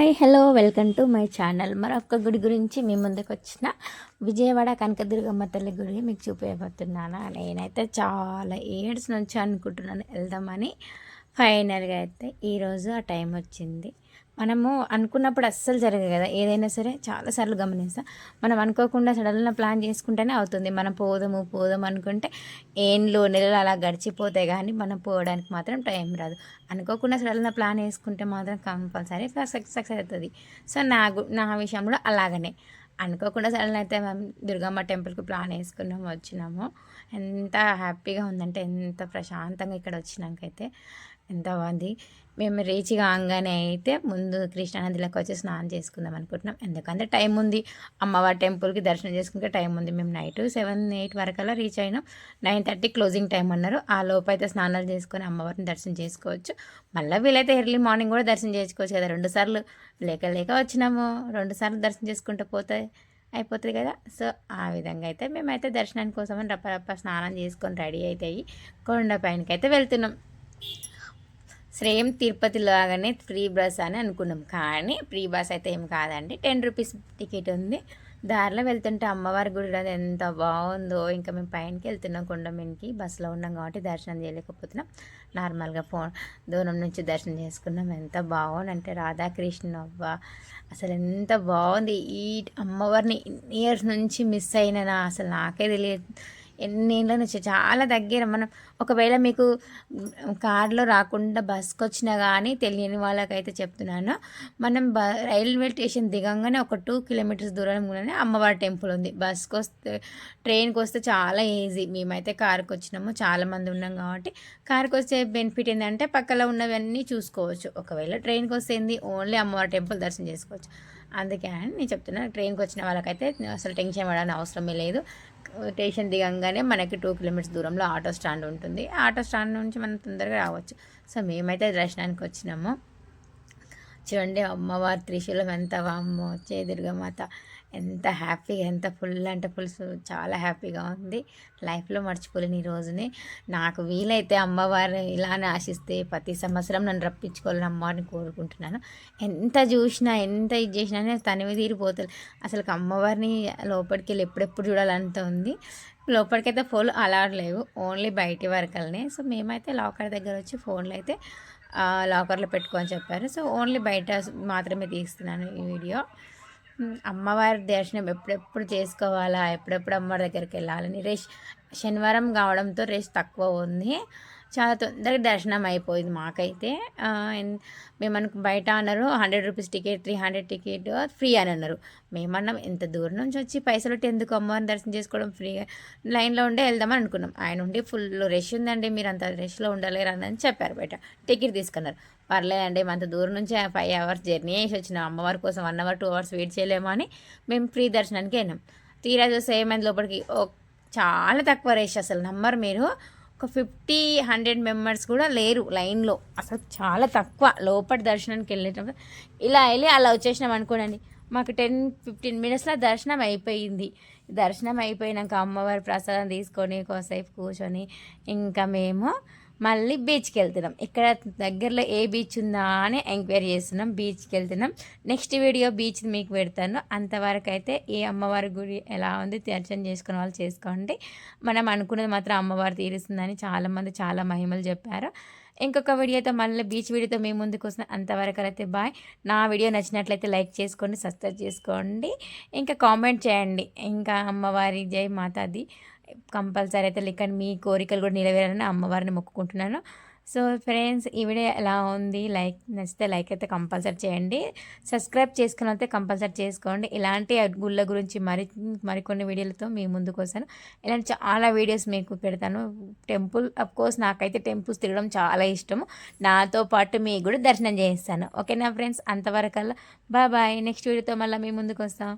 Hi hello welcome to my channel. మరొక గుడి గురించి మీ ముందుకు వచ్చిన విజయవాడ కనకదుర్గమ్మ తల్లి గుడి మీకు చూపించబోతున్నాను. నేనైతే చాలా ఇయర్స్ నుంచి అనుకుంటున్నాను వెళ్దామని. ఫైనల్గా అయితే ఈరోజు ఆ టైం వచ్చింది. మనము అనుకున్నప్పుడు అస్సలు జరగదు కదా, ఏదైనా సరే చాలాసార్లు గమనిస్తాం. మనం అనుకోకుండా సడన్గా ప్లాన్ చేసుకుంటేనే అవుతుంది. మనం పోదాము అనుకుంటే ఏండ్లు నెలలు అలా గడిచిపోతాయి, కానీ మనం పోవడానికి మాత్రం టైం రాదు. అనుకోకుండా సడన్గా ప్లాన్ వేసుకుంటే మాత్రం కంపల్సరీ సక్సెస్ అవుతుంది. సో నా విషయం కూడా అలాగనే అనుకోకుండా సడన్ అయితే మేము దుర్గమ్మ టెంపుల్కి ప్లాన్ వేసుకున్నాము, వచ్చినాము. ఎంత హ్యాపీగా ఉందంటే, ఎంత ప్రశాంతంగా ఇక్కడ వచ్చినాకైతే ఎంత బాగుంది. మేము రీచ్ కాగానే అయితే ముందు కృష్ణానదిలోకి వచ్చి స్నానం చేసుకుందాం అనుకుంటున్నాం. ఎందుకంటే టైం ఉంది, అమ్మవారి టెంపుల్కి దర్శనం చేసుకుంటే టైం ఉంది. మేము నైట్ 7-8 వరకల్లా రీచ్ అయినాం. 9:30 క్లోజింగ్ టైం అన్నారు. ఆ లోపు అయితే స్నానాలు చేసుకొని అమ్మవారిని దర్శనం చేసుకోవచ్చు. మళ్ళీ వీలైతే ఎర్లీ మార్నింగ్ కూడా దర్శనం చేసుకోవచ్చు కదా. 2 సార్లు లేక వచ్చినాము, 2 సార్లు దర్శనం చేసుకుంటూ పోతే అయిపోతుంది కదా. సో ఆ విధంగా అయితే మేమైతే దర్శనానికి కోసమని రప్ప స్నానం చేసుకొని రెడీ అయితే కొండపైనకి అయితే వెళ్తున్నాం. సేమ్ తిరుపతి లాగానే ఫ్రీ బస్ అని అనుకున్నాం, కానీ ఫ్రీ బస్ అయితే ఏం కాదండి. 10 రూపీస్ టికెట్ ఉంది. దారిలో వెళ్తుంటే అమ్మవారి గుడి అది ఎంత బాగుందో. ఇంకా మేము పైనకి వెళ్తున్నాం, కొండ మీదకి. బస్సులో ఉన్నాం కాబట్టి దర్శనం చేయలేకపోతున్నాం. నార్మల్గా దూరం నుంచి దర్శనం చేసుకున్నాం. ఎంత బాగుందంటే రాధాకృష్ణ అవ్వ, అసలు ఎంత బాగుంది. ఈ అమ్మవారిని ఇయర్స్ నుంచి మిస్ అయినా అసలు నాకే తెలియదు. ఎన్నేళ్ళ నుంచి చాలా దగ్గర. మనం ఒకవేళ మీకు కార్లో రాకుండా బస్కి వచ్చినా కానీ తెలియని వాళ్ళకైతే చెప్తున్నాను, మనం రైల్వే స్టేషన్ దిగంగానే ఒక 2 కిలోమీటర్స్ దూరంలోనే అమ్మవారి టెంపుల్ ఉంది. బస్కి వస్తే ట్రైన్కి వస్తే చాలా ఈజీ. మేమైతే కార్కి వచ్చినాము, చాలామంది ఉన్నాం కాబట్టి. కార్కి వస్తే బెనిఫిట్ ఏంటంటే పక్కలో ఉన్నవన్నీ చూసుకోవచ్చు. ఒకవేళ ట్రైన్కి వస్తే ఓన్లీ అమ్మవారి టెంపుల్ దర్శనం చేసుకోవచ్చు. అందుకే అని నేను చెప్తున్నాను, ట్రైన్కి వచ్చిన వాళ్ళకైతే అసలు టెన్షన్ పడాలని అవసరమే లేదు. స్టేషన్ దిగంగానే మనకి 2 కిలోమీటర్స్ దూరంలో ఆటో స్టాండ్ ఉంటుంది. ఆటో స్టాండ్ నుంచి మనం తొందరగా రావచ్చు. సో మేమైతే దర్శనానికి వచ్చినాము. చూడండి అమ్మవారి త్రిశూలం ఎంత వామ్మో, దుర్గామాత ఎంత హ్యాపీగా, ఎంత ఫుల్ అంటే ఫుల్, చాలా హ్యాపీగా ఉంది. లైఫ్లో మర్చిపోలేని ఈ రోజుని. నాకు వీలైతే అమ్మవారిని ఇలానే ఆశిస్తే ప్రతి సంవత్సరం నన్ను రప్పించుకోవాలని అమ్మవారిని కోరుకుంటున్నాను. ఎంత చూసినా ఎంత ఇది చేసినా తనివి తీరిపోతుంది. అసలు అమ్మవారిని లోపలికి వెళ్ళి ఎప్పుడెప్పుడు చూడాలంత ఉంది. లోపలికైతే ఫోన్లు అలౌడ్ లేవు, ఓన్లీ బయటి వరకల్నే. సో మేమైతే లాకర్ దగ్గర వచ్చి ఫోన్లు అయితే లాకర్లో పెట్టుకొని చెప్పారు. సో ఓన్లీ బయట మాత్రమే తీస్తున్నాను ఈ వీడియో. అమ్మవారి దర్శనం ఎప్పుడెప్పుడు చేసుకోవాలా, ఎప్పుడెప్పుడు అమ్మవారి దగ్గరికి వెళ్ళాలని. శనివారం కావడంతో రష్ తక్కువ ఉంది. చాలా తొందరగా దర్శనం అయిపోయింది మాకైతే. మేము బయట అన్నారు 100 రూపీస్ టికెట్, 300 టికెట్ ఫ్రీ అని అన్నారు. మేమన్నాం ఎంత దూరం నుంచి వచ్చి పైసలు ఎందుకు అమ్మవారిని దర్శనం చేసుకోవడం, ఫ్రీగా లైన్లో ఉండే వెళ్దామని అనుకున్నాం. ఆయన ఉండి ఫుల్ రష్ ఉందండి, మీరు అంత రష్లో ఉండలేరు అని చెప్పారు. బయట టికెట్ తీసుకున్నారు. పర్లేదండి, అంత దూరం నుంచి 5 అవర్స్ జర్నీ వేసి వచ్చినాం. అమ్మవారి కోసం 1 అవర్ 2 అవర్స్ వెయిట్ చేయలేమో అని మేము ఫ్రీ దర్శనానికి వెళ్ళాం. తీరా చూస్తే ఏమైంది, లోపలికి చాలా తక్కువ రష్. అసలు నమ్మరు మీరు, ఒక 50-100 మెంబర్స్ కూడా లేరు లైన్లో. అసలు చాలా తక్కువ. లోపలి దర్శనానికి వెళ్ళేటప్పుడు ఇలా వెళ్ళి అలా వచ్చేసినాం అనుకోండి. మాకు 10-15 మినిట్స్లో దర్శనం అయిపోయింది. దర్శనం అయిపోయినాక అమ్మవారి ప్రసాదం తీసుకొని కోసేపు కూర్చొని ఇంకా మేము మళ్ళీ బీచ్కి వెళ్తున్నాం. ఇక్కడ దగ్గరలో ఏ బీచ్ ఉందా అని ఎంక్వైరీ చేస్తున్నాం. బీచ్కి వెళ్తున్నాం. నెక్స్ట్ వీడియో బీచ్ మీకు పెడతాను. అంతవరకు అయితే ఈ అమ్మవారి గుడి ఎలా ఉంది దర్శనం చేసుకునే వాళ్ళు చేసుకోండి. మనం అనుకున్నది మాత్రం అమ్మవారు తీరుస్తుందని చాలామంది చాలా మహిమలు చెప్పారు. ఇంకొక వీడియోతో మళ్ళీ బీచ్ వీడియోతో మేము ముందుకు వస్తున్నాం. అంతవరకు అయితే బాయ్. నా వీడియో నచ్చినట్లయితే లైక్ చేసుకోండి, సబ్స్క్రైబ్ చేసుకోండి, ఇంకా కామెంట్ చేయండి. ఇంకా అమ్మవారి జై మాతాది కంపల్సరీ అయితే ఇక్కడ మీ కోరికలు కూడా నెరవేరాలని అమ్మవారిని మొక్కుకుంటున్నాను. సో ఫ్రెండ్స్, ఈ వీడియో ఎలా ఉంది, నచ్చితే లైక్ అయితే కంపల్సరీ చేయండి. సబ్స్క్రైబ్ చేసుకుని అయితే కంపల్సరీ చేసుకోండి. ఇలాంటి గుళ్ళ గురించి మరికొన్ని వీడియోలతో మీ ముందుకు వస్తాను. ఇలాంటి చాలా వీడియోస్ మీకు పెడతాను. టెంపుల్ కోర్స్ నాకైతే టెంపుల్స్ తిరగడం చాలా ఇష్టము. నాతో పాటు మీకు కూడా దర్శనం చేయిస్తాను. ఓకేనా ఫ్రెండ్స్, అంతవరకల్లా బాయ్. నెక్స్ట్ వీడియోతో మళ్ళీ మీ ముందుకు వస్తాం.